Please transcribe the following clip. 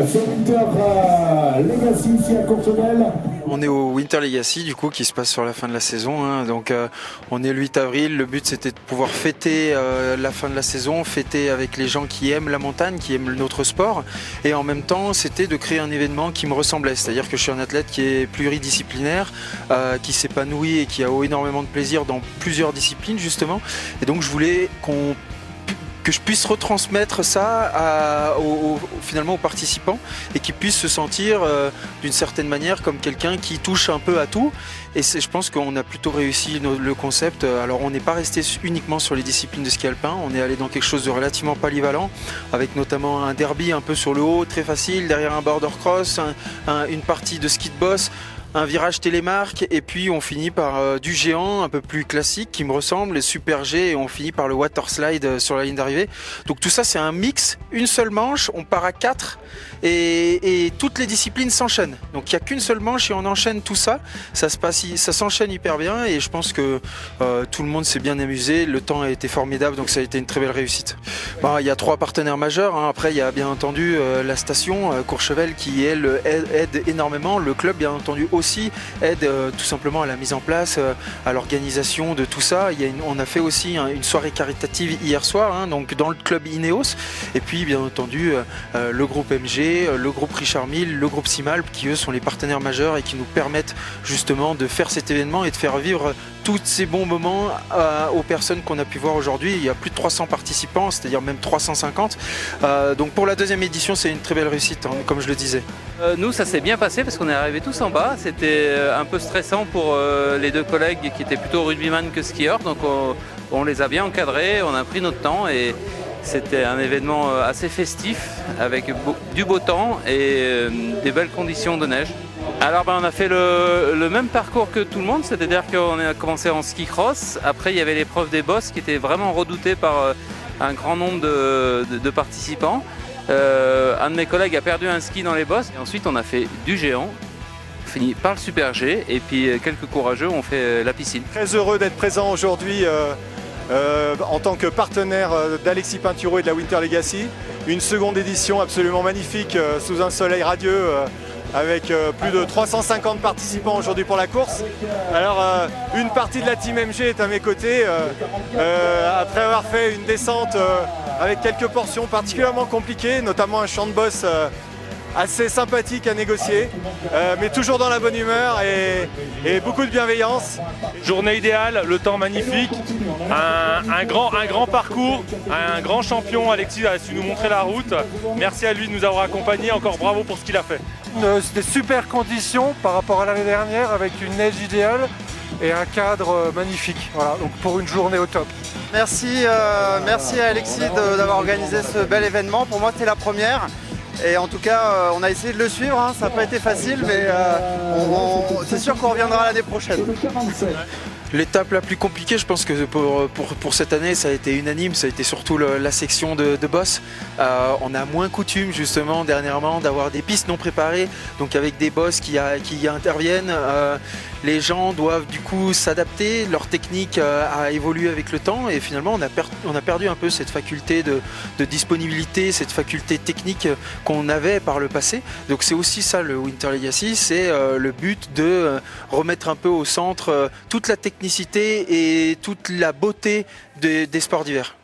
sur Winter Legacy ici à Courchevel. On est au Winter Legacy du coup qui se passe sur la fin de la saison, hein. Donc on est le 8 avril, le but c'était de pouvoir fêter la fin de la saison, fêter avec les gens qui aiment la montagne, qui aiment notre sport, et en même temps c'était de créer un événement qui me ressemblait, c'est-à-dire que je suis un athlète qui est pluridisciplinaire, qui s'épanouit et qui a énormément de plaisir dans plusieurs disciplines justement, et donc je voulais que je puisse retransmettre ça finalement aux participants et qu'ils puissent se sentir d'une certaine manière comme quelqu'un qui touche un peu à tout. Et je pense qu'on a plutôt réussi le concept. Alors on n'est pas resté uniquement sur les disciplines de ski alpin, on est allé dans quelque chose de relativement polyvalent, avec notamment un derby un peu sur le haut, très facile, derrière un border cross, une partie de ski de boss, un virage télémarque, et puis on finit par du géant un peu plus classique qui me ressemble, les super G, et on finit par le water slide sur la ligne d'arrivée. Donc tout ça c'est un mix, une seule manche, on part à 4 et toutes les disciplines s'enchaînent. Donc il n'y a qu'une seule manche et on enchaîne tout ça, ça s'enchaîne hyper bien, et je pense que tout le monde s'est bien amusé, le temps a été formidable, donc ça a été une très belle réussite. Bon, il y a 3 partenaires majeurs, hein. Après il y a bien entendu la station Courchevel qui elle aide énormément, le club bien entendu aussi aide tout simplement à la mise en place, à l'organisation de tout ça. On a fait aussi une soirée caritative hier soir, hein, donc dans le club Ineos, et puis bien entendu le groupe MG, le groupe Richard Mille, le groupe Simalp qui eux sont les partenaires majeurs et qui nous permettent justement de faire cet événement et de faire vivre tous ces bons moments aux personnes qu'on a pu voir aujourd'hui. Il y a plus de 300 participants, c'est-à-dire même 350. Donc pour la deuxième édition, c'est une très belle réussite, hein, comme je le disais. Nous, ça s'est bien passé parce qu'on est arrivés tous en bas. C'était un peu stressant pour les 2 collègues qui étaient plutôt rugbyman que skieurs. Donc on les a bien encadrés, on a pris notre temps et c'était un événement assez festif avec du beau temps et des belles conditions de neige. Alors on a fait le même parcours que tout le monde, c'est-à-dire qu'on a commencé en ski cross. Après il y avait l'épreuve des bosses qui était vraiment redoutée par un grand nombre de participants. Un de mes collègues a perdu un ski dans les bosses et ensuite on a fait du géant, fini par le super G, et puis quelques courageux ont fait la piscine. Très heureux d'être présent aujourd'hui en tant que partenaire d'Alexis Pinturo et de la Winter Legacy. Une seconde édition absolument magnifique sous un soleil radieux avec plus de 350 participants aujourd'hui pour la course. Alors une partie de la team MG est à mes côtés après avoir fait une descente avec quelques portions particulièrement compliquées, notamment un champ de boss assez sympathique à négocier, mais toujours dans la bonne humeur et beaucoup de bienveillance. Journée idéale, le temps magnifique, un grand parcours, un grand champion. Alexis a su nous montrer la route. Merci à lui de nous avoir accompagnés, encore bravo pour ce qu'il a fait. C'était super conditions par rapport à l'année dernière, avec une neige idéale et un cadre magnifique. Voilà, donc pour une journée au top. Merci à Alexis d'avoir organisé ce bel événement. Pour moi c'était la première. Et en tout cas, on a essayé de le suivre, hein. Ça n'a pas été facile, mais c'est sûr qu'on reviendra l'année prochaine. L'étape la plus compliquée, je pense que pour cette année, ça a été unanime, ça a été surtout la section de boss. On a moins coutume justement dernièrement d'avoir des pistes non préparées, donc avec des boss qui interviennent. Les gens doivent du coup s'adapter, leur technique a évolué avec le temps, et finalement on a perdu un peu cette faculté de disponibilité, cette faculté technique qu'on avait par le passé. Donc c'est aussi ça le Winter Legacy, c'est le but de remettre un peu au centre toute la technicité et toute la beauté des sports d'hiver.